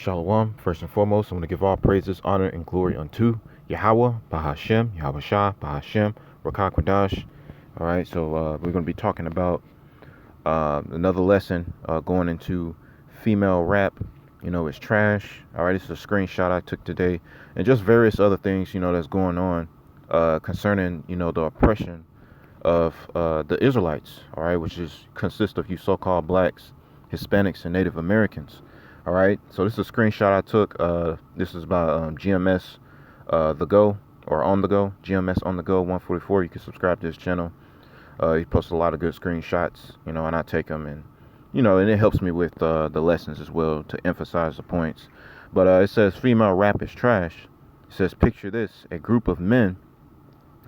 Shalom. First and foremost, I'm going to give all praises, honor, and glory unto Yahweh, Bahashem, Yahweh Shah, Bahashem, Rakah Kwadash. All right, so we're going to be talking about another lesson going into female rap. You know, it's trash. All right, this is a screenshot I took today, and just various other things, that's going on concerning, the oppression of the Israelites. All right, which consists of you so-called blacks, Hispanics, and Native Americans. All right, so this is a screenshot I took. This is by GMS The Go, or On The Go, GMS On The Go 144. You can subscribe to his channel. He posts a lot of good screenshots, and I take them, and and it helps me with the lessons as well to emphasize the points. But it says female rap is trash. It says, picture this: a group of men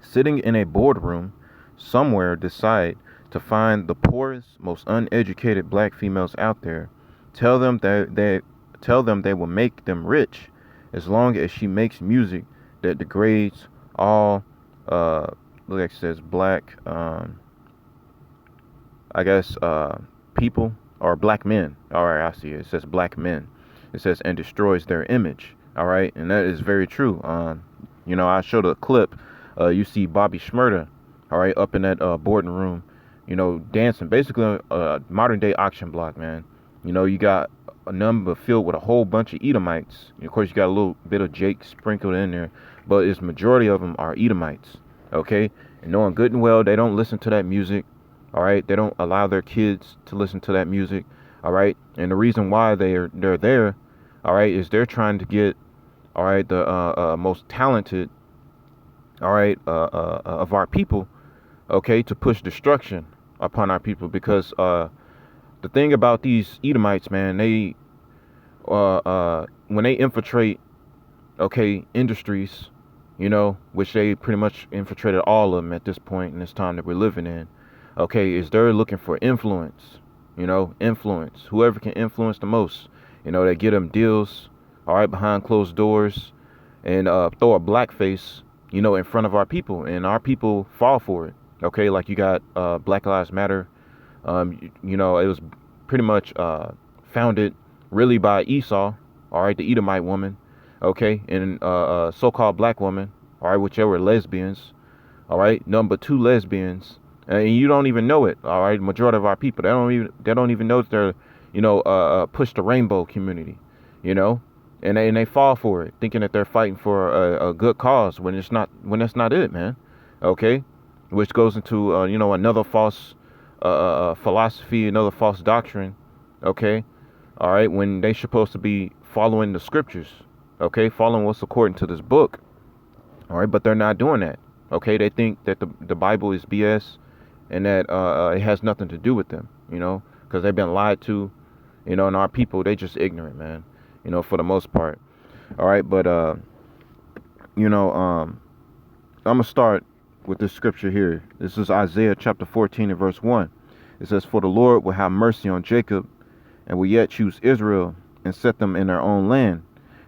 sitting in a boardroom somewhere decide to find the poorest, most uneducated black females out there. Tell them they will make them rich as long as she makes music that degrades all like it says black people or black men. All right, I see it. It says black men. It says and destroys their image. All right, and that is very true. I showed a clip. You see Bobby Shmurda, all right, up in that boardroom, dancing, basically a modern day auction block, man. You got a number filled with a whole bunch of Edomites. Of course, you got a little bit of Jake sprinkled in there, but its majority of them are Edomites, okay? And knowing good and well, they don't listen to that music, all right? They don't allow their kids to listen to that music, all right? And the reason why they're there, all right, is they're trying to get, all right, the most talented, all right, of our people, okay, to push destruction upon our people, because the thing about these Edomites, man, they when they infiltrate, okay, industries, which they pretty much infiltrated all of them at this point in this time that we're living in, okay, is they're looking for influence, influence, whoever can influence the most, they get them deals, all right, behind closed doors, and throw a blackface, in front of our people, and our people fall for it, okay, like you got Black Lives Matter. It was pretty much founded really by Esau, all right, the Edomite woman, okay, and so-called black woman, all right, which were lesbians, all right, number 2 lesbians, and you don't even know it, all right. Majority of our people, they don't even know that they're, push the rainbow community, and they fall for it, thinking that they're fighting for a good cause when that's not it, man, okay, which goes into another false philosophy, another false doctrine, okay, all right, when they supposed to be following the scriptures, okay, following what's according to this book, all right, but they're not doing that, okay. They think that the Bible is BS, and that it has nothing to do with them, because they've been lied to, and our people, they just ignorant, man, for the most part, all right. But I'm gonna start with this scripture here. This is Isaiah chapter 14 and verse 1. It says, for the Lord will have mercy on Jacob, and will yet choose Israel, and set them in their own land.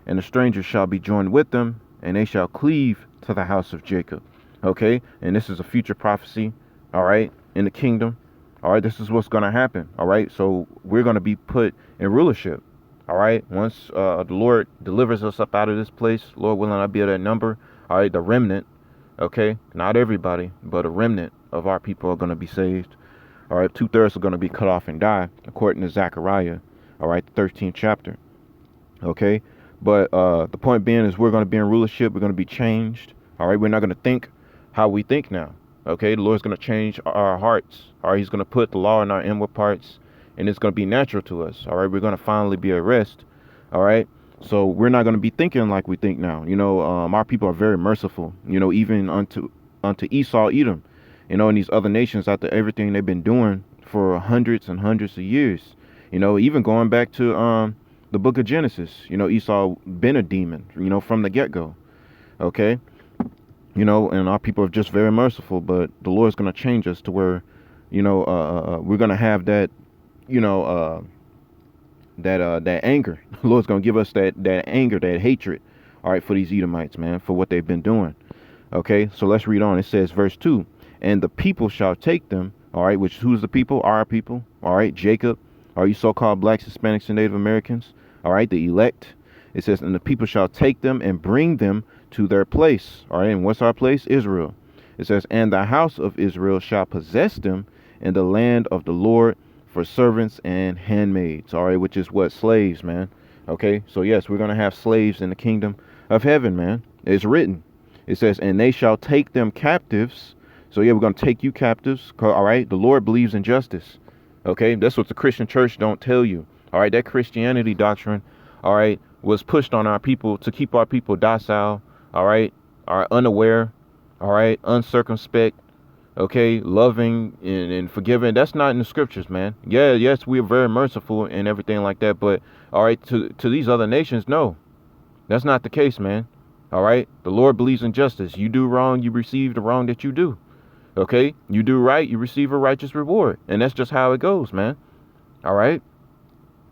And the strangers shall be joined with them, and they shall cleave to the house of Jacob. Okay, and this is a future prophecy, all right, in the kingdom. All right, this is what's going to happen. All right, so we're going to be put in rulership. All right, once the Lord delivers us up out of this place, Lord willing, I'll be at that number. All right, the remnant. Okay, not everybody, but a remnant of our people are going to be saved. All right, 2/3 are going to be cut off and die, according to Zechariah. All right, the 13th chapter. Okay, but the point being is we're going to be in rulership. We're going to be changed. All right, we're not going to think how we think now. Okay, the Lord's going to change our hearts. All right, He's going to put the law in our inward parts, and it's going to be natural to us. All right, we're going to finally be at rest. All right. So we're not going to be thinking like we think now. Our people are very merciful, even unto Esau, Edom, and these other nations, after everything they've been doing for hundreds and hundreds of years, even going back to the book of Genesis, Esau been a demon, from the get-go. Okay. And our people are just very merciful, but the Lord's going to change us to where, we're going to have that, that anger. The Lord's going to give us that anger, that hatred, all right, for these Edomites, man, for what they've been doing. Okay, so let's read on. It says, verse 2, and the people shall take them, all right, which who's the people? Our people, all right, Jacob, are you so-called blacks, Hispanics, and Native Americans, all right, the elect, It says, and the people shall take them and bring them to their place. All right. And what's our place? Israel. It says, and the house of Israel shall possess them in the land of the Lord for servants and handmaids. All right. Which is what? Slaves, man. Okay. So yes, we're going to have slaves in the kingdom of heaven, man. It's written. It says, and they shall take them captives. So yeah, we're going to take you captives. All right. The Lord believes in justice. Okay. That's what the Christian church don't tell you. All right. That Christianity doctrine, all right, was pushed on our people to keep our people docile. All right. Are unaware. All right. Uncircumspect. Okay. Loving and forgiving. That's not in the scriptures, man. Yeah. Yes. We're very merciful and everything like that. But all right. To these other nations, no, that's not the case, man. All right. The Lord believes in justice. You do wrong, you receive the wrong that you do. Okay. You do right, you receive a righteous reward. And that's just how it goes, man. All right.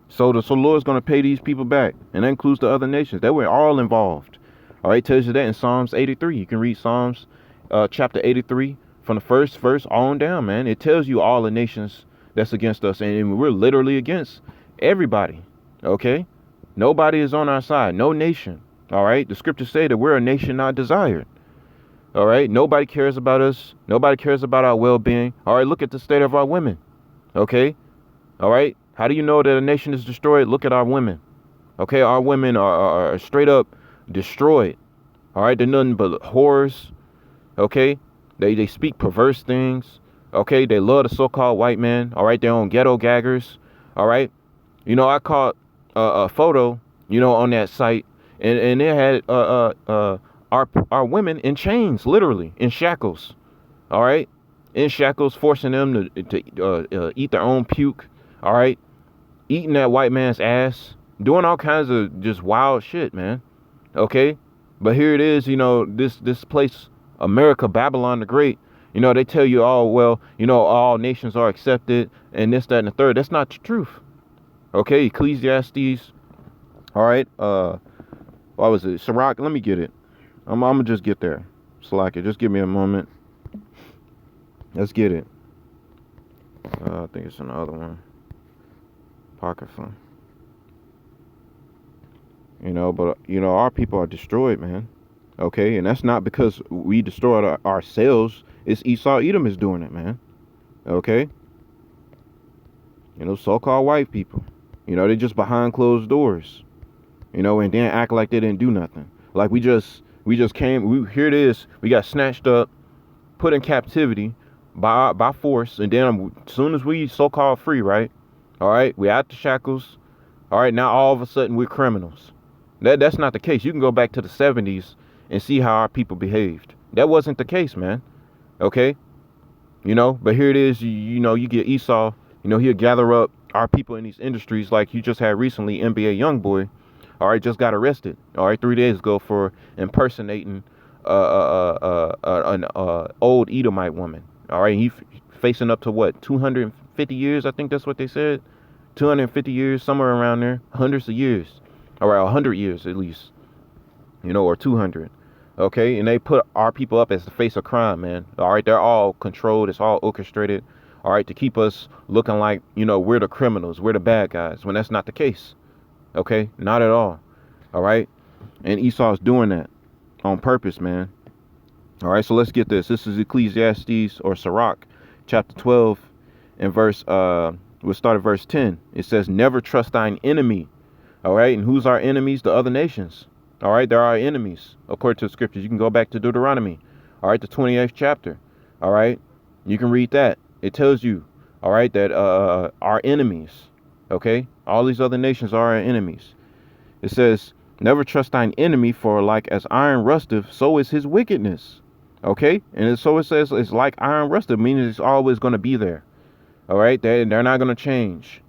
So the Lord's going to pay these people back. And that includes the other nations. They were all involved. All right. Tells you that in Psalms 83. You can read Psalms chapter 83 from the first verse on down, man. It tells you all the nations that's against us. And we're literally against everybody. Okay. Nobody is on our side. No nation. All right. The scriptures say that we're a nation not desired. All right. Nobody cares about us. Nobody cares about our well-being. All right. Look at the state of our women. Okay. All right. How do you know that a nation is destroyed? Look at our women. Okay. Our women are straight up destroyed. All right. They're nothing but whores. Okay. They speak perverse things. Okay. They love the so-called white man. All right. They're on ghetto gaggers. All right. You know, I caught a photo, you know, on that site. And they had our women in chains, literally in shackles. All right. In shackles, forcing them to eat their own puke. All right. Eating that white man's ass, doing all kinds of just wild shit, man. OK. But here it is, you know, this place, America, Babylon the Great. You know, they tell you, oh, well, you know, all nations are accepted and this, that and the third. That's not the truth. OK. Ecclesiastes. All right. What was it? Sirach, let me get it. I'm gonna just get there. Slack it. Just give me a moment. Let's get it. I think it's another one. Apocrypha. You know, but you know, our people are destroyed, man. Okay, and that's not because we destroyed ourselves. It's Esau Edom is doing it, man. Okay. You know, so-called white people. You know, they just behind closed doors. You know, and then act like they didn't do nothing. Like we just came, here it is. We got snatched up, put in captivity by force. And then as soon as we so-called free, right? All right. We out the shackles. All right. Now all of a sudden we're criminals. That's not the case. You can go back to the 70s and see how our people behaved. That wasn't the case, man. Okay. You know, but here it is. You know, you get Esau, you know, he'll gather up our people in these industries like you just had recently, NBA Youngboy. All right, just got arrested. All right, 3 days ago for impersonating an old Edomite woman. All right, he facing up to what, 250 years? I think that's what they said. 250 years, somewhere around there, hundreds of years. All right, 100 years at least. You know, or 200. Okay, and they put our people up as the face of crime, man. All right, they're all controlled. It's all orchestrated. All right, to keep us looking like, you know, we're the criminals, we're the bad guys, when that's not the case. Okay, not at all. All right. And Esau's doing that on purpose, man. All right. So let's get this. This is Ecclesiastes or Sirach chapter 12 and verse. We'll start at verse 10. It says, never trust thine enemy. All right. And who's our enemies? The other nations. All right. They're our enemies. According to the scriptures, you can go back to Deuteronomy. All right. The 28th chapter. All right. You can read that. It tells you, all right, that our enemies. Okay, all these other nations are our enemies. It says, never trust thine enemy, for like as iron rusteth, so is his wickedness. Okay, and so it says it's like iron rusteth, meaning it's always going to be there. All right, they're not going to change.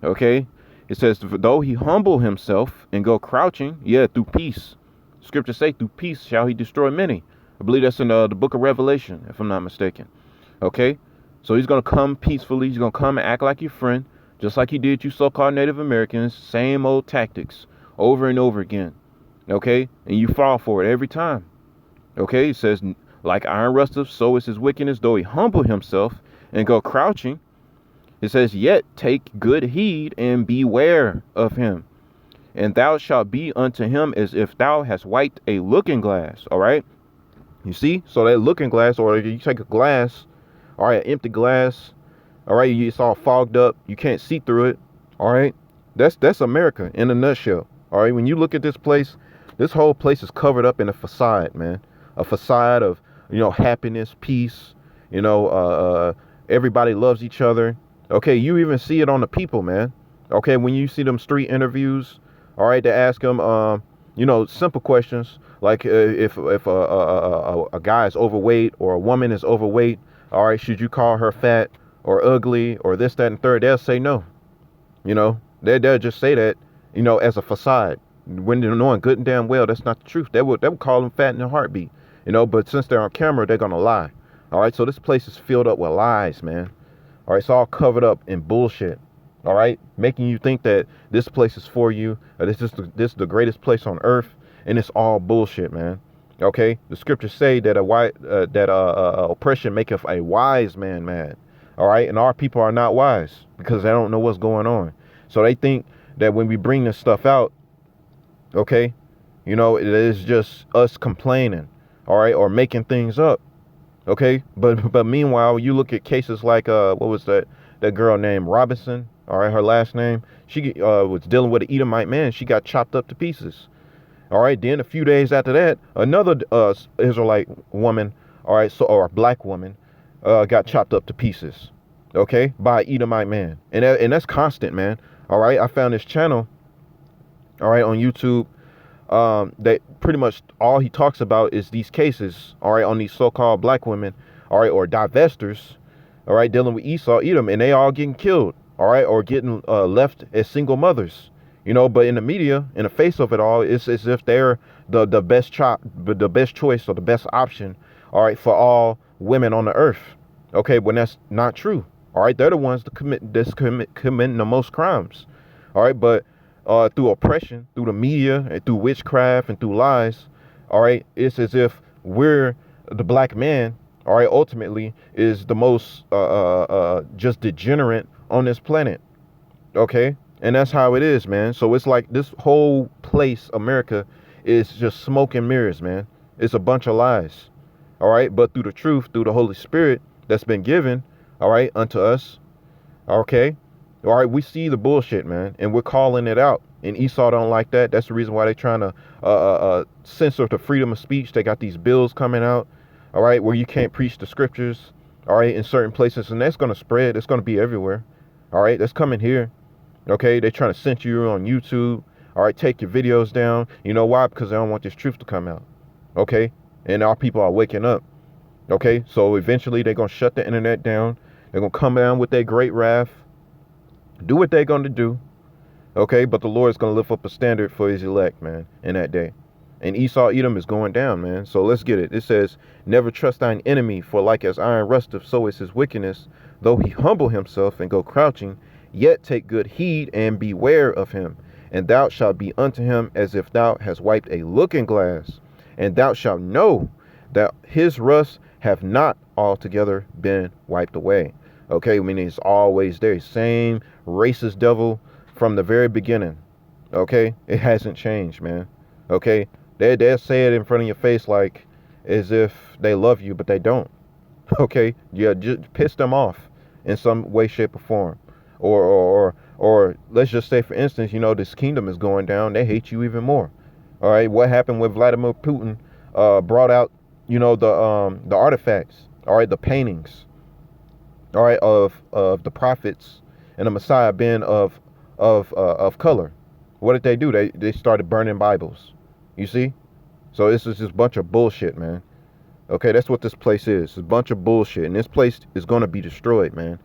Okay, it says, though he humble himself and go crouching, yeah, through peace. Scripture say, through peace shall he destroy many. I believe that's in the book of Revelation, if I'm not mistaken. Okay, so he's going to come peacefully. He's going to come and act like your friend. Just like he did you so-called Native Americans, same old tactics over and over again. Okay. And you fall for it every time. Okay. It says, like iron rusteth, so is his wickedness, though he humble himself and go crouching. It says, yet take good heed and beware of him. and thou shalt be unto him as if thou hast wiped a looking glass. All right. You see? So that looking glass, or you take a glass, all right, an empty glass, all right, it's all fogged up. You can't see through it. All right. That's America in a nutshell. All right. When you look at this whole place is covered up in a facade, man. A facade of, happiness, peace, everybody loves each other. Okay. You even see it on the people, man. Okay. When you see them street interviews, all right, they ask them, simple questions like if a guy is overweight or a woman is overweight, all right, should you call her fat or ugly or this, that, and third? They'll say no. They'll just say that, as a facade, when they're knowing good and damn well that's not the truth. They would call them fat in a heartbeat, but since they're on camera, they're gonna lie. All right, so this place is filled up with lies, man. All right, it's all covered up in bullshit. All right, making you think that this place is for you. This is the greatest place on earth, and it's all bullshit, man. Okay, the scriptures say that oppression maketh a wise man mad. All right, and our people are not wise because they don't know what's going on. So they think that when we bring this stuff out, okay, it is just us complaining, all right, or making things up. Okay, but meanwhile, you look at cases like what was that girl named Robinson? All right, her last name. She was dealing with an Edomite man. She got chopped up to pieces. All right, then a few days after that, another Israelite woman, all right, or a black woman, got chopped up to pieces. Okay, by an Edomite man, and that's constant, man. All right, I found this channel, all right, on YouTube. That pretty much all he talks about is these cases, all right, on these so-called black women, all right, or divestors, all right, dealing with Esau, Edom, and they all getting killed, all right, or getting left as single mothers, but in the media, in the face of it all, it's as if they're the best the best choice or the best option, all right, for all women on the earth. Okay, when that's not true. All right, they're the ones that committing the most crimes. All right, but through oppression, through the media, and through witchcraft and through lies, all right, it's as if we're the black man, all right, ultimately is the most just degenerate on this planet. Okay, and that's how it is, man. So it's like this whole place, America, is just smoke and mirrors, man. It's a bunch of lies. All right, but through the truth, through the Holy Spirit that's been given, all right, unto us, okay, all right, we see the bullshit, man, and we're calling it out. And Esau don't like that. That's the reason why they're trying to censor the freedom of speech. They got these bills coming out, all right, where you can't preach the scriptures, all right, in certain places, and that's going to spread. It's going to be everywhere, all right. That's coming here, okay. They're trying to censor you on YouTube, all right. Take your videos down. You know why? Because they don't want this truth to come out, okay. And our people are waking up, okay. So eventually they're going to shut the internet down. They're going to come down with their great wrath, do what they're going to do, okay, but the Lord is going to lift up a standard for his elect, man, in that day. And Esau, Edom is going down, man. So let's get it. It says, never trust thine enemy, for like as iron rusteth, so is his wickedness. Though he humble himself and go crouching, yet take good heed and beware of him. And thou shalt be unto him as if thou hast wiped a looking glass. And thou shalt know that his rust have not altogether been wiped away. Okay, meaning it's always there. Same racist devil from the very beginning. Okay, it hasn't changed, man. Okay, they'll say it in front of your face like as if they love you, but they don't. Okay, yeah, just piss them off in some way, shape, or form. Or let's just say, for instance, this kingdom is going down. They hate you even more. All right, what happened when Vladimir Putin brought out, the artifacts, all right, the paintings, all right, of the prophets and the Messiah being of color. What did they do? They started burning Bibles. You see? So this is just a bunch of bullshit, man. Okay, that's what this place is. It's a bunch of bullshit. And this place is going to be destroyed, man.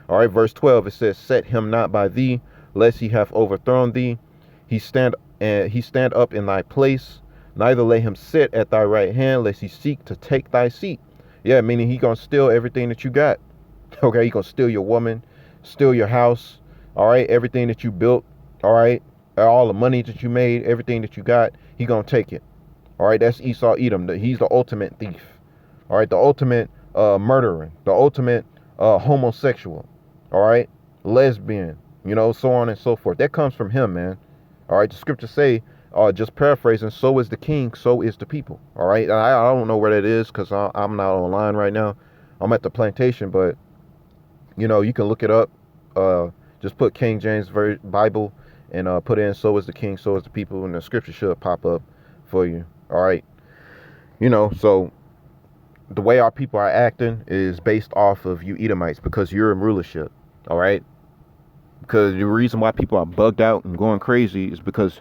All right, verse 12, it says, set him not by thee, lest he have overthrown thee. He stand up in thy place. Neither lay him sit at thy right hand, lest he seek to take thy seat. Yeah, meaning he going to steal everything that you got. Okay, he going to steal your woman, steal your house. All right, everything that you built. All right, all the money that you made, everything that you got, he going to take it. All right, that's Esau, Edom. He's the ultimate thief. All right, the ultimate murderer, the ultimate homosexual. All right, lesbian, so on and so forth. That comes from him, man. All right, the scriptures say, just paraphrasing, so is the king, so is the people. All right, I don't know where that is because I'm not online right now. I'm at the plantation, but you can look it up. Just put King James Bible and put in so is the king, so is the people, and the scripture should pop up for you. All right, so the way our people are acting is based off of you Edomites because you're in rulership. All right, because the reason why people are bugged out and going crazy is because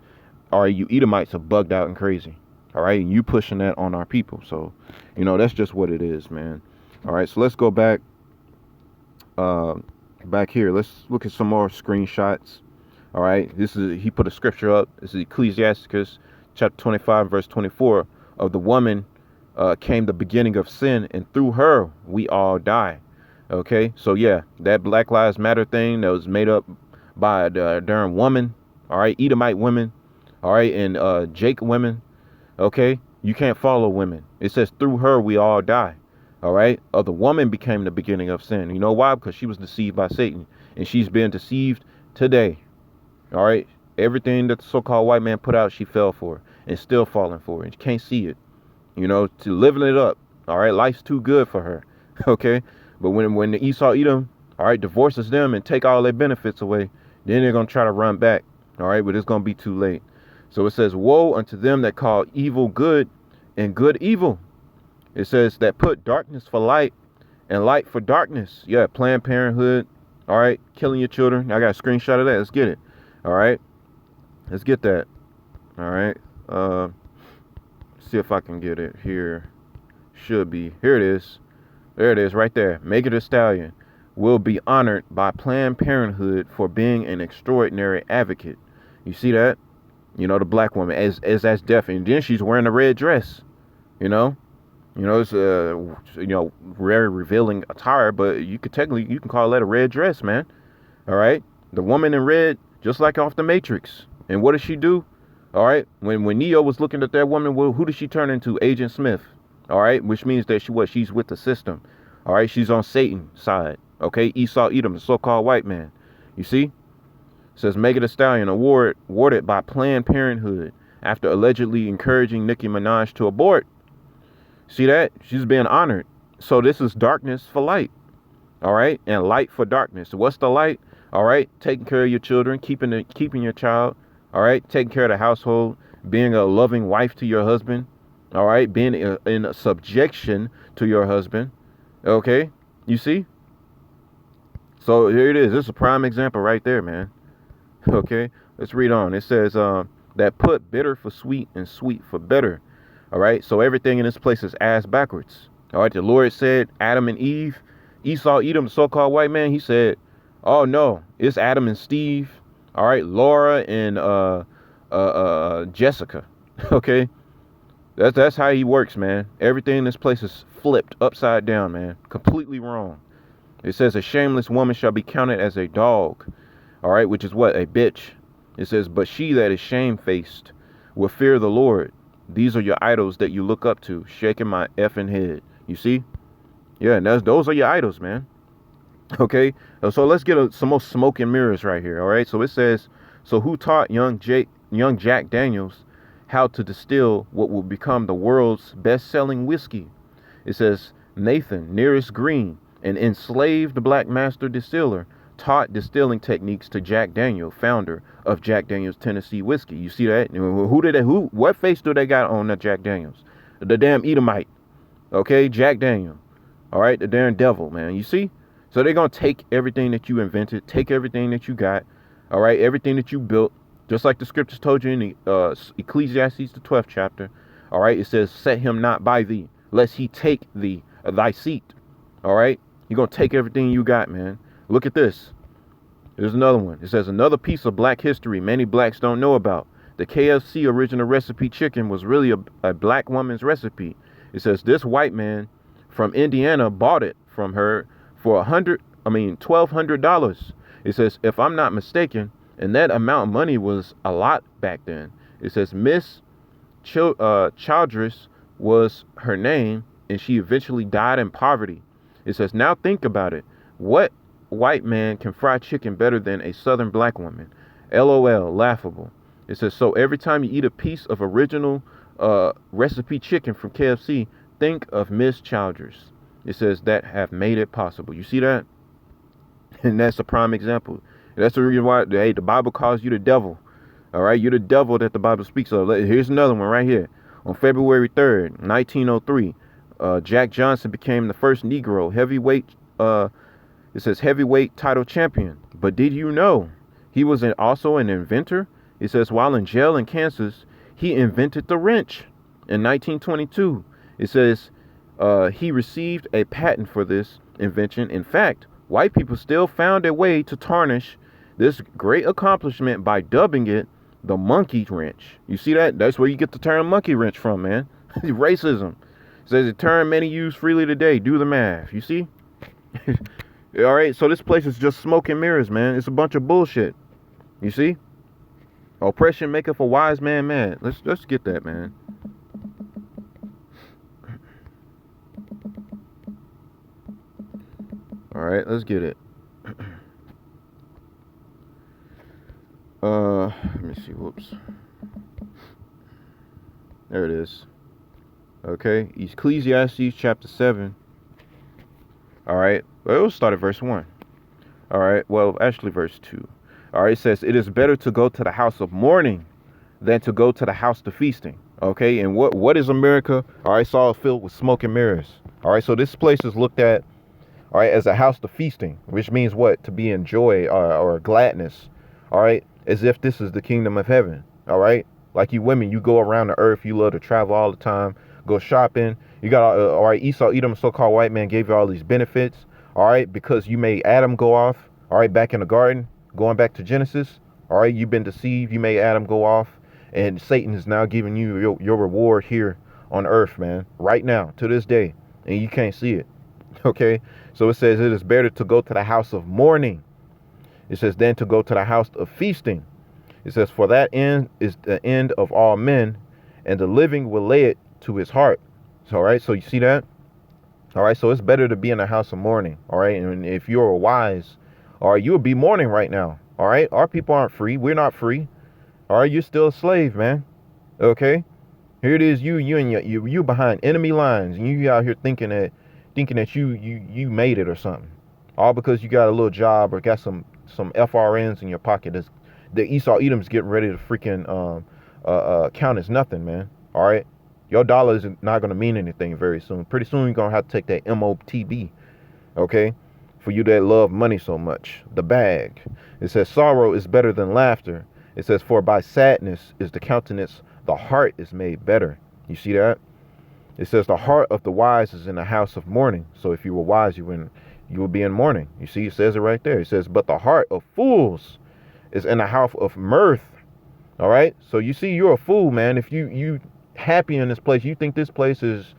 you Edomites are bugged out and crazy. All right, and you pushing that on our people. So that's just what it is, man. All right, so let's go back back here. Let's look at some more screenshots. All right, he put a scripture up. This is Ecclesiasticus chapter 25 verse 24. Of the woman came the beginning of sin, and through her we all die. Okay, so yeah, that Black Lives Matter thing that was made up by the darn woman, all right, Edomite women, all right, and Jake women. Okay, you can't follow women. It says through her we all die. All right, the woman became the beginning of sin. You know why? Because she was deceived by Satan, and she's been deceived today. All right, everything that the so-called white man put out, she fell for, and still falling for, and you can't see it. To living it up. All right, life's too good for her. Okay, but when the Esau Edom, all right, divorces them and take all their benefits away, then they're gonna try to run back. All right, but it's gonna be too late. So it says, woe unto them that call evil good and good evil. It says that put darkness for light and light for darkness. Yeah, Planned Parenthood. All right, killing your children. I got a screenshot of that. Let's get it. All right, let's get that. All right. See if I can get it here. Should be. Here it is. There it is right there. Megan Thee Stallion will be honored by Planned Parenthood for being an extraordinary advocate. You see that? The black woman as deaf, and then she's wearing a red dress. It's very revealing attire, but you can call that a red dress, man. All right, the woman in red, just like off the Matrix. And what does she do? All right, when Neo was looking at that woman, well, who did she turn into? Agent Smith. All right, which means that she's with the system. All right, she's on Satan's side. Okay, Esau Edom, the so-called white man. You see? It says Megan Thee Stallion awarded by Planned Parenthood after allegedly encouraging Nicki Minaj to abort. See that? She's being honored. So this is darkness for light. All right, and light for darkness. So what's the light? All right, taking care of your children, keeping your child. All right, taking care of the household, being a loving wife to your husband. All right, being in a subjection to your husband. Okay, you see? So here it is. This is a prime example right there, man. Okay, let's read on. It says that put bitter for sweet and sweet for bitter. All right, so everything in this place is ass backwards. All right, the Lord said Adam and Eve, Esau Edom, the so-called white man. He said, oh no, it's Adam and Steve. All right, Laura and Jessica. Okay, that's how he works, man. Everything in this place is flipped upside down, man. Completely wrong. It says a shameless woman shall be counted as a dog. All right, which is what? A bitch. It says, but she that is shamefaced will fear the Lord. These are your idols that you look up to, shaking my effing head. You see? Yeah, and those are your idols, man. Okay, so let's get some more smoke and mirrors right here. All right, so it says, so who taught young Jack Daniels how to distill what will become the world's best-selling whiskey? It says Nathan Nearest Green, an enslaved black master distiller, taught distilling techniques to Jack Daniel, founder of Jack Daniel's Tennessee Whiskey. You see that? What face do they got on that Jack Daniels? The damn Edomite. Okay, Jack Daniel. All right, the damn devil, man. You see? So they're going to take everything that you invented, take everything that you got, all right, everything that you built, just like the scriptures told you in the Ecclesiastes, the 12th chapter. All right, it says, set him not by thee, lest he take thee, thy seat. All right, you're going to take everything you got, man. Look at this. There's another one. It says another piece of black history many blacks don't know about. The KFC original recipe chicken was really a black woman's recipe. It says this white man from Indiana bought it from her for $1,200. It says, if I'm not mistaken, and that amount of money was a lot back then. It says Miss Childress was her name, and she eventually died in poverty. It says, now think about it. What white man can fry chicken better than a southern black woman? LOL, laughable. It says, so every time you eat a piece of original recipe chicken from KFC, think of Miss Childers. It says that have made it possible. You see that? And that's a prime example. That's the reason why, hey, the Bible calls you the devil. All right, you're the devil that the Bible speaks of. Here's another one right here. On February 3rd, 1903, Jack Johnson became the first Negro heavyweight, it says heavyweight title champion. But did you know he was also an inventor? It says while in jail in Kansas, he invented the wrench. In 1922, it says he received a patent for this invention. In fact, white people still found a way to tarnish this great accomplishment by dubbing it the monkey wrench. You see that? That's where you get the term monkey wrench from, man. Racism. It says a term many use freely today. Do the math. You see? All right. So this place is just smoke and mirrors, man. It's a bunch of bullshit. You see? Oppression maketh a wise man mad. Let's get that, man. All right. Let's get it. Let me see. Whoops. There it is. Okay. Ecclesiastes chapter 7. All right. Well, we'll start at verse 1. All right. Well, actually, verse 2. All right. It says, it is better to go to the house of mourning than to go to the house of feasting. Okay. And what is America? All right. It's all filled with smoke and mirrors. All right. So this place is looked at, all right, as a house of feasting, which means what? To be in joy or gladness. All right. As if this is the kingdom of heaven. All right. Like you women, you go around the earth. You love to travel all the time. Go shopping. You got, all right, Esau, Edom, so-called white man gave you all these benefits. All right. Because you made Adam go off. All right. Back in the garden, going back to Genesis. All right. You've been deceived. You made Adam go off. And Satan is now giving you your reward here on earth, man. Right now, to this day. And you can't see it. Okay. So it says it is better to go to the house of mourning. It says then to go to the house of feasting. It says for that end is the end of all men, and the living will lay it to his heart. So, all right. So you see that? All right. So it's better to be in the house of mourning. All right. And if you're wise, all right, you would be mourning right now. All right. Our people aren't free. We're not free. All right. You're still a slave, man. Okay. Here it is. You behind enemy lines, and you out here thinking that you made it or something, all because you got a little job or got some FRNs in your pocket. The Esau Edom's getting ready to freaking count as nothing, man. All right, your dollar is not going to mean anything very soon. Pretty soon you're going to have to take that MOTB, okay, for you that love money so much. The bag. It says sorrow is better than laughter. It says for by sadness is the countenance, the heart is made better. You see that? It says the heart of the wise is in the house of mourning. So if you were wise, you would be in mourning. You see, it says it right there. It says, but the heart of fools is in the house of mirth. All right. So you see, you're a fool, man. If you happy in this place, you think this place is,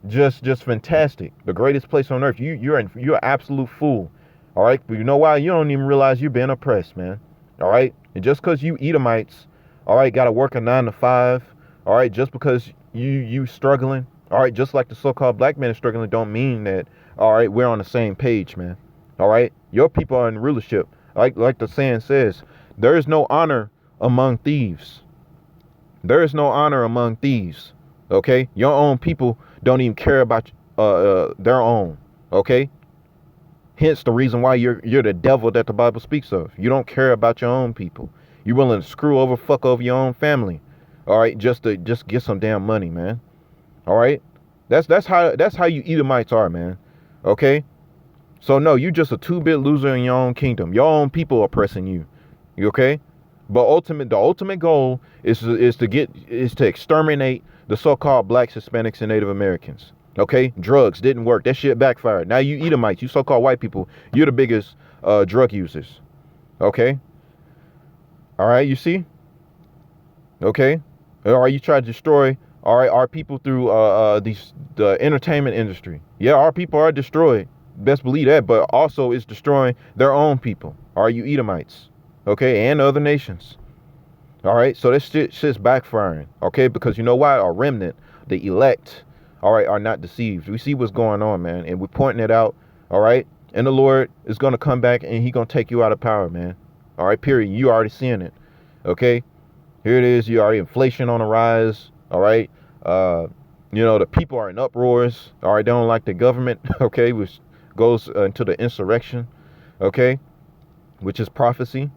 just fantastic. The greatest place on earth. You're an absolute fool. All right. But you know why? You don't even realize you're being oppressed, man. All right. And just because you Edomites, all right, got to work a 9 to 5. All right. Just because you struggling, all right, just like the so-called black man is struggling, don't mean that, all right, we're on the same page, man. All right, your people are in rulership. Like the saying says, there is no honor among thieves. There is no honor among thieves. Okay, your own people don't even care about their own. Okay, hence the reason why you're the devil that the Bible speaks of. You don't care about your own people. You're willing to fuck over your own family. All right, just get some damn money, man. All right, that's how you Edomites are, man. Okay, so no, you just a 2-bit loser in your own kingdom. Your own people oppressing you. You okay? But the ultimate goal is to exterminate the so-called blacks, Hispanics, and Native Americans. Okay, drugs didn't work. That shit backfired. Now you Edomites, you so-called white people, you're the biggest drug users. Okay. All right, you see. Okay. All right, you try to destroy, all right, our people through the entertainment industry. Yeah, our people are destroyed. Best believe that. But also it's destroying their own people. Are you Edomites? Okay, and other nations. All right, so this shit's backfiring. Okay, because you know why? Our remnant, the elect, all right, are not deceived. We see what's going on, man, and we're pointing it out. All right, and the Lord is going to come back and he's going to take you out of power, man. All right, period. You already seeing it. Okay, here it is. You already inflation on the rise. All right. The people are in uproars. All right, they don't like the government. Okay, which goes into the insurrection. Okay, which is prophecy.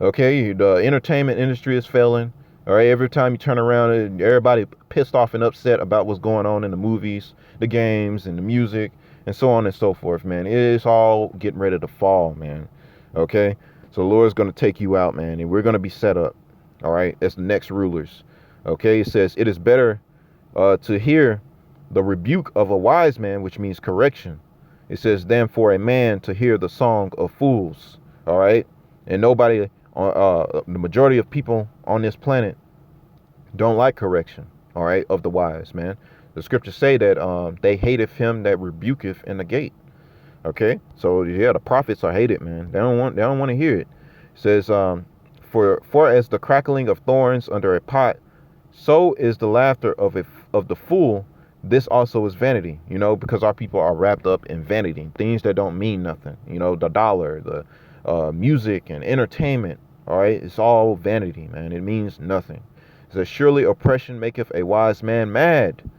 Okay, the entertainment industry is failing. All right, every time you turn around, everybody pissed off and upset about what's going on in the movies, the games, and the music, and so on and so forth, man. It's all getting ready to fall, man. Okay, so the Lord's going to take you out, man, and we're going to be set up, all right, as the next rulers. Okay, it says, it is better to hear the rebuke of a wise man, which means correction. It says, than for a man to hear the song of fools, all right? And nobody, the majority of people on this planet don't like correction, all right, of the wise, man. The scriptures say that they hateth him that rebuketh in the gate. Okay, so yeah, the prophets are hated, man. They don't want to hear it. It says, for as the crackling of thorns under a pot, so is the laughter of the fool. This also is vanity, because our people are wrapped up in vanity, things that don't mean nothing. The dollar, the music and entertainment. All right, it's all vanity, man. It means nothing. It says, surely oppression maketh a wise man mad,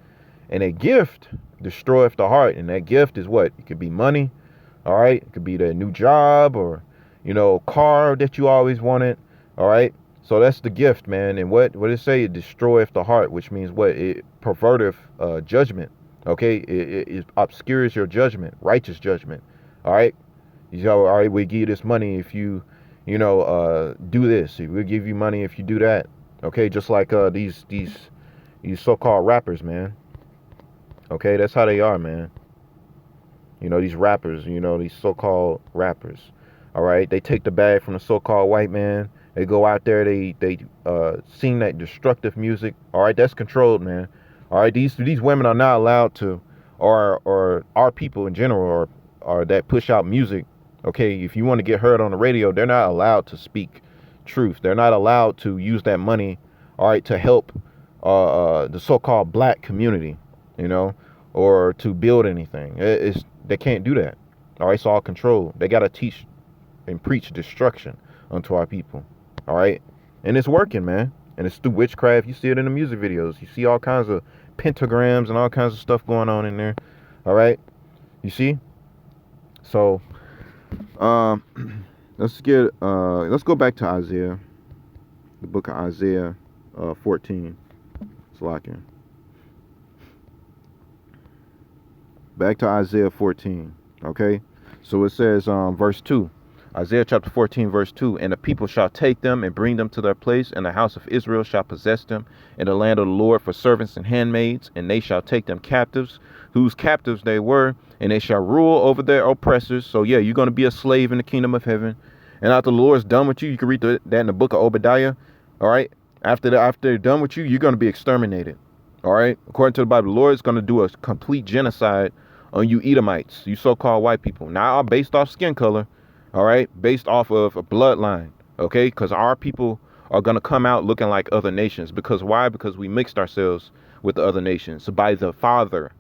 and a gift destroyeth the heart. And that gift is what? It could be money. All right. It could be the new job or, car that you always wanted. All right. So that's the gift, man. And what it say? It destroyeth the heart, which means what? It perverteth judgment. Okay. It obscures your judgment, righteous judgment. All right. All right, we give you this money if you, do this. We'll give you money if you do that. Okay. Just like these so-called rappers, man. Okay, that's how they are, man. These rappers, these so-called rappers. All right, they take the bag from the so-called white man. They go out there, they sing that destructive music. All right, that's controlled, man. All right, these women are not allowed to, or our people in general, or that push out music. Okay, if you want to get heard on the radio, they're not allowed to speak truth. They're not allowed to use that money, all right, to help the so-called black community, or to build anything. They can't do that. All right, it's all controlled. They got to teach and preach destruction unto our people. All right, and it's working, man. And it's through witchcraft. You see it in the music videos. You see all kinds of pentagrams and all kinds of stuff going on in there. All right, you see. So, let's go back to Isaiah, the book of Isaiah, 14. It's locking. Back to Isaiah 14, okay? So it says, verse 2, Isaiah chapter 14, verse 2, and the people shall take them and bring them to their place, and the house of Israel shall possess them in the land of the Lord for servants and handmaids, and they shall take them captives, whose captives they were, and they shall rule over their oppressors. So yeah, you're going to be a slave in the kingdom of heaven. And after the Lord's done with you, you can read that in the book of Obadiah, all right? After they're done with you, you're going to be exterminated, all right? According to the Bible, the Lord is going to do a complete genocide on you Edomites, you so-called white people. Now, based off skin color, all right, based off of a bloodline, okay? Because our people are going to come out looking like other nations. Because why? Because we mixed ourselves with the other nations. So by the father,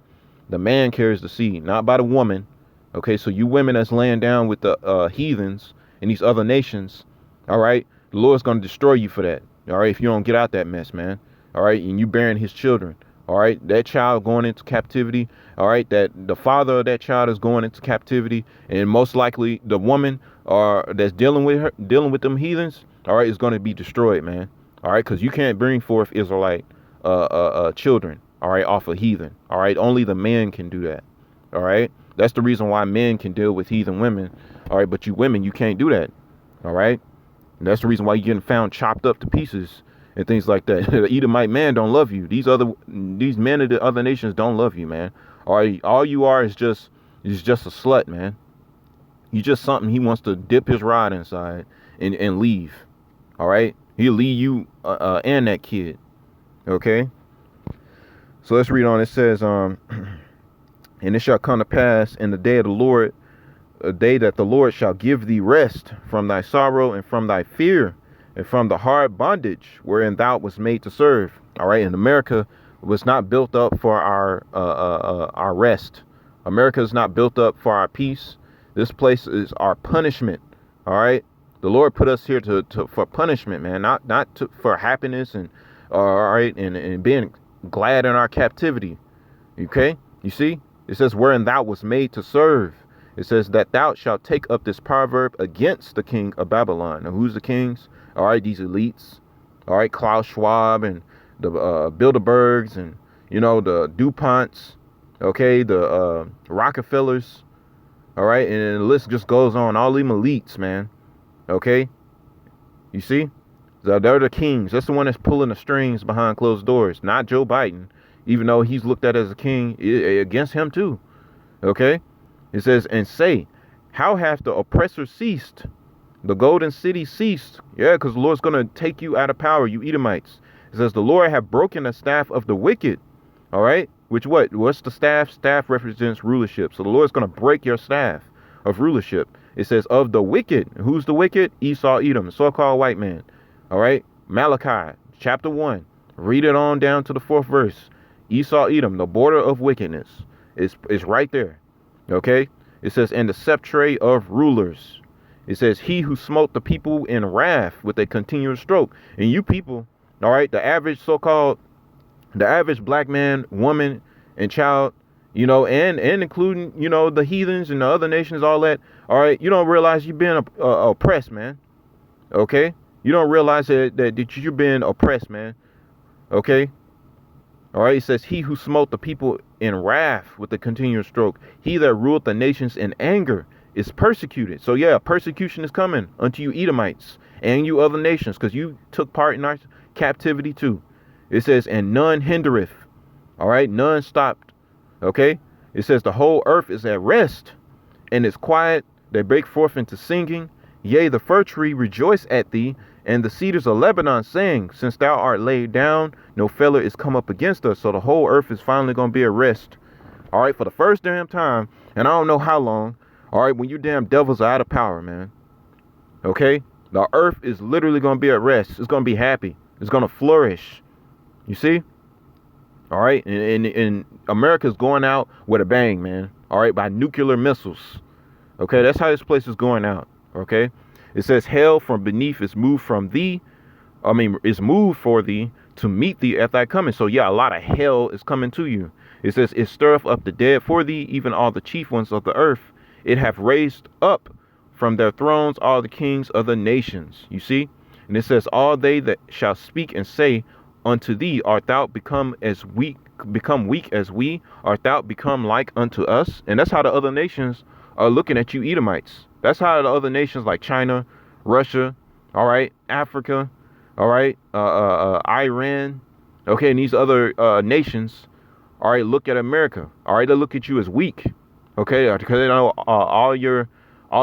the man carries the seed, not by the woman, okay? So you women that's laying down with the heathens in these other nations, all right, the Lord's going to destroy you for that, all right, if you don't get out that mess, man, all right, and you bearing his children. All right, that child going into captivity. All right, that the father of that child is going into captivity, and most likely the woman that's dealing with them heathens. All right, is going to be destroyed, man. All right, because you can't bring forth Israelite children. All right, off of heathen. All right, only the man can do that. All right, that's the reason why men can deal with heathen women. All right, but you women, you can't do that. All right, and that's the reason why you're getting found chopped up to pieces and things like that. The Edomite man don't love you. These men of the other nations don't love you, man. All you are is just a slut, man. You just something he wants to dip his rod inside and leave. All right, he'll leave you and that kid. Okay. So let's read on. It says, and it shall come to pass in the day of the Lord, a day that the Lord shall give thee rest from thy sorrow and from thy fear, and from the hard bondage wherein thou was made to serve. All right, and America was not built up for our rest. America is not built up for our peace. This place is our punishment. All right, The Lord put us here for punishment, man, not for happiness and all right, and being glad in our captivity. Okay, you see, it says, wherein thou was made to serve. It says that thou shalt take up this proverb against the king of Babylon. Now, who's the kings? All right, these elites. All right, Klaus Schwab and the Bilderbergs and, you know, the DuPonts. Okay, the Rockefellers. All right, and the list just goes on. All them elites, man. Okay, you see? So they're the kings. That's the one that's pulling the strings behind closed doors, not Joe Biden, even though he's looked at as a king against him too. Okay? It says, and say, how hath the oppressor ceased? The golden city ceased. Yeah, because the Lord's going to take you out of power, you Edomites. It says, the Lord have broken the staff of the wicked. All right? Which what? What's the staff? Staff represents rulership. So the Lord's going to break your staff of rulership. It says, of the wicked. Who's the wicked? Esau, Edom, so-called white man. All right? Malachi, chapter 1. Read it on down to the 4th verse. Esau, Edom, the border of wickedness. Is right there. Okay? It says, and the sceptre of rulers. It says, he who smote the people in wrath with a continuous stroke. And you people, all right, the average black man, woman, and child, you know, and including, you know, the heathens and the other nations, all that, all right, you don't realize you've been oppressed, man. Okay? You don't realize that you've been oppressed, man. Okay? All right, it says, he who smote the people in wrath with a continuous stroke, he that ruled the nations in anger is persecuted. So yeah, persecution is coming unto you Edomites and you other nations, because you took part in our captivity too. It says, and none hindereth. All right, none stopped. Okay, it says the whole earth is at rest and is quiet. They break forth into singing. Yea, the fir tree rejoice at thee, and the cedars of Lebanon saying, since thou art laid down, no feller is come up against us. So the whole earth is finally going to be at rest. All right, for the first damn time, and I don't know how long. All right, when you damn devils are out of power, man. Okay, the earth is literally going to be at rest. It's going to be happy. It's going to flourish. You see? All right, and America's going out with a bang, man. All right, by nuclear missiles. Okay, that's how this place is going out. Okay. It says, hell from beneath is moved from thee. Is moved for thee to meet thee at thy coming. So yeah, a lot of hell is coming to you. It says, it stirreth up the dead for thee, even all the chief ones of the earth. It hath raised up from their thrones all the kings of the nations. You see? And it says, all they that shall speak and say unto thee, art thou become weak as we? Art thou become like unto us? And that's how the other nations are looking at you Edomites. That's how the other nations like China, Russia, all right, Africa, all right, Iran, okay, and these other nations, all right, look at America. All right, they look at you as weak, okay, because they know all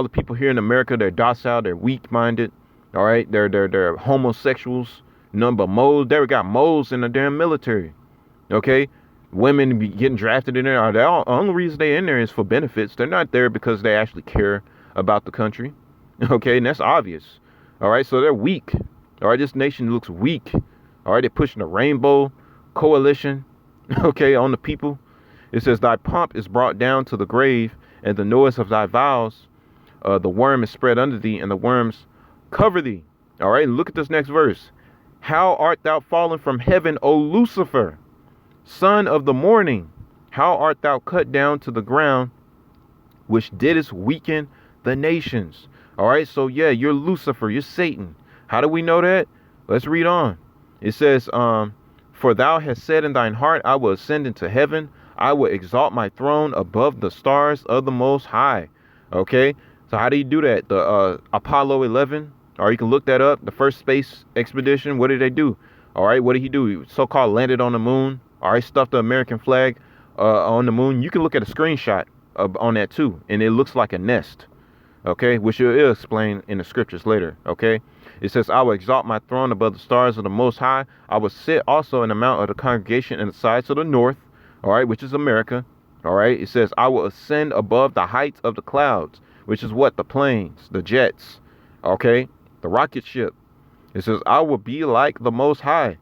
the people here in America, they're docile, they're weak-minded, all right, they're homosexuals, none but moles. They got moles in the damn military, okay. Women be getting drafted in there. The only reason they're in there is for benefits. They're not there because they actually care about the country. Okay, and that's obvious. All right, so they're weak. All right, this nation looks weak. All right, they're pushing a rainbow coalition, okay, on the people. It says, thy pomp is brought down to the grave, and the noise of thy vows, the worm is spread under thee, and the worms cover thee. All right, and look at this next verse. How art thou fallen from heaven, O Lucifer, son of the morning? How art thou cut down to the ground, which didst weaken the nations? All right, so yeah, you're Lucifer, you're Satan. How do we know that? Let's read on. It says, for thou hast said in thine heart, I will ascend into heaven. I will exalt my throne above the stars of the Most High. Okay, so how do you do that? The Apollo 11, or you can look that up. The first space expedition, what did they do? All right, what did he do? He so-called landed on the moon. All right, stuffed the American flag on the moon. You can look at a screenshot on that too, and it looks like a nest. Okay, which will explain in the scriptures later. Okay, it says, I will exalt my throne above the stars of the Most High. I will sit also in the mount of the congregation in the sides of the north. All right, which is America. All right, it says, I will ascend above the heights of the clouds, which is what? The planes, the jets. Okay, the rocket ship. It says, I will be like the Most High.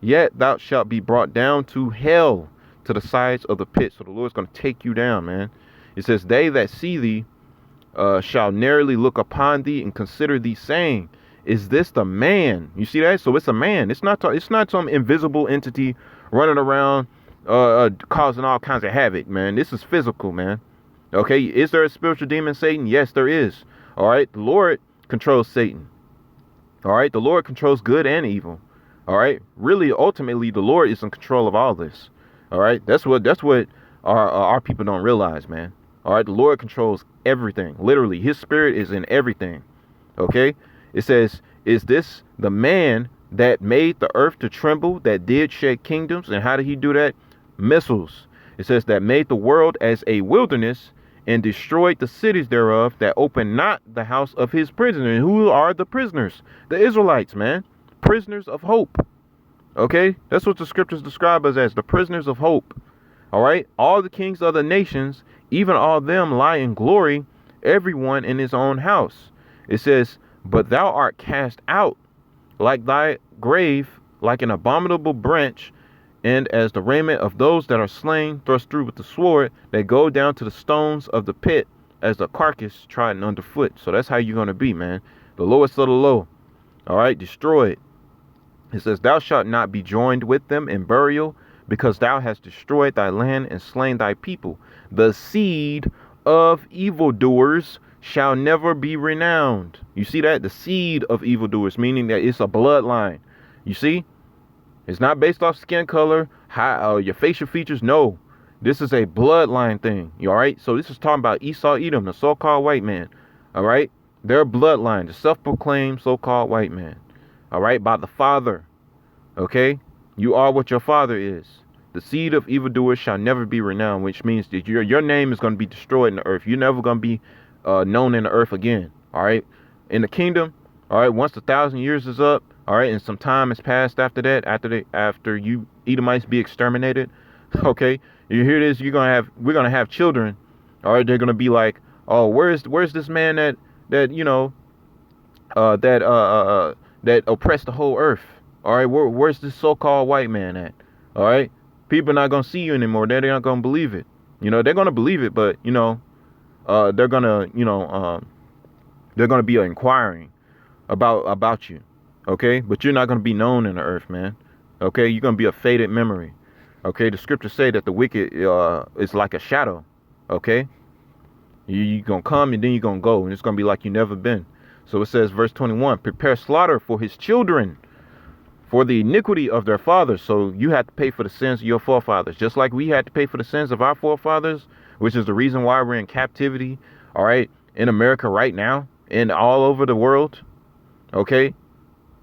Yet thou shalt be brought down to hell, to the sides of the pit. So the Lord's going to take you down, man. It says, they that see thee shall narrowly look upon thee and consider thee, saying, is this the man? You see that? So it's a man. It's not some invisible entity running around causing all kinds of havoc, man. This is physical, man. Okay, is there a spiritual demon, Satan? Yes, there is. All right, the Lord controls Satan. All right, the Lord controls good and evil. All right, really, ultimately, the Lord is in control of all this. All right, that's what our people don't realize, man. All right, the Lord controls everything. Literally, His Spirit is in everything. Okay, it says, is this the man that made the earth to tremble, that did shake kingdoms? And how did He do that? Missiles. It says that made the world as a wilderness and destroyed the cities thereof, that opened not the house of His prisoners. And who are the prisoners? The Israelites, man. Prisoners of hope. Okay, that's what the scriptures describe us as, the prisoners of hope. All right, all the kings of the nations, even all them lie in glory, everyone in his own house. It says, but thou art cast out like thy grave, like an abominable branch, and as the raiment of those that are slain, thrust through with the sword, they go down to the stones of the pit, as the carcass trodden underfoot. So that's how you're going to be, man. The lowest of the low. All right, destroyed. It says, thou shalt not be joined with them in burial, because thou hast destroyed thy land and slain thy people. The seed of evildoers shall never be renowned. You see that? The seed of evildoers, meaning that it's a bloodline. You see? It's not based off skin color, your facial features. No, this is a bloodline thing. You all right? So this is talking about Esau, Edom, the so-called white man. All right? Their bloodline, the self-proclaimed so-called white man. All right? By the father. Okay? You are what your father is. The seed of evildoers shall never be renowned, which means that your name is going to be destroyed in the earth. You're never going to be known in the earth again. All right? In the kingdom, all right, once the 1,000 years is up, all right, and some time has passed after that, after you Edomites be exterminated, okay, you hear this, we're gonna have children, all right, they're gonna be like, oh, where's this man that that oppressed the whole earth, all right, where's this so-called white man at, all right, people are not gonna see you anymore, they're not gonna believe it, they're gonna believe it, but they're gonna be inquiring about you. Okay, but you're not going to be known in the earth, man. Okay, you're going to be a faded memory. Okay, the scriptures say that the wicked is like a shadow. Okay, you're going to come and then you're going to go, and it's going to be like you never been. So it says, verse 21, prepare slaughter for his children, for the iniquity of their fathers. So you have to pay for the sins of your forefathers, just like we had to pay for the sins of our forefathers, which is the reason why we're in captivity, all right, in America right now and all over the world. Okay,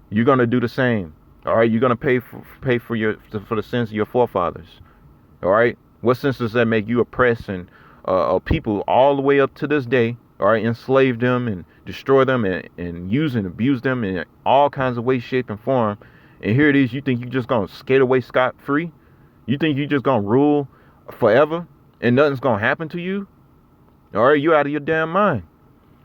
you're going to do the same. All right, you're going to pay for the sins of your forefathers. All right, what sense does that make? You oppress and people all the way up to this day, all right, enslave them and destroy them and use and abuse them in all kinds of ways, shape, and form. And here it is, you think you're just going to skate away scot-free? You think you're just going to rule forever and nothing's going to happen to you? All right, you out of your damn mind.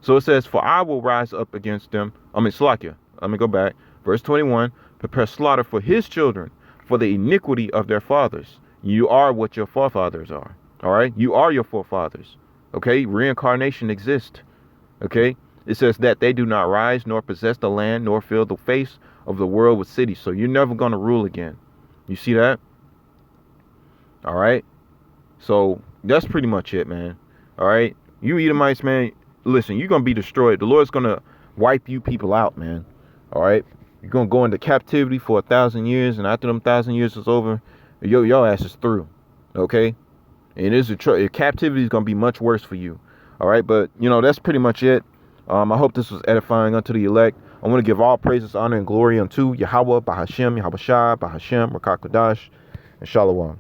So it says, for I will rise up against them. Slakia. Let me go back. Verse 21, prepare slaughter for his children, for the iniquity of their fathers. You are what your forefathers are. All right. You are your forefathers. Okay. Reincarnation exists. Okay. It says that they do not rise nor possess the land nor fill the face of the world with cities. So you're never going to rule again. You see that? All right. So that's pretty much it, man. All right. You Edomites, man. Listen, you're going to be destroyed. The Lord's going to wipe you people out, man. All right. You're going to go into captivity for 1,000 years. And after them 1,000 years is over, your ass is through. Okay. And captivity is going to be much worse for you. All right. But, that's pretty much it. I hope this was edifying unto the elect. I want to give all praises, honor, and glory unto Yahweh, Bahashem, Yahweh Shai, Bahashem, Rakak Kadash, and Shalom.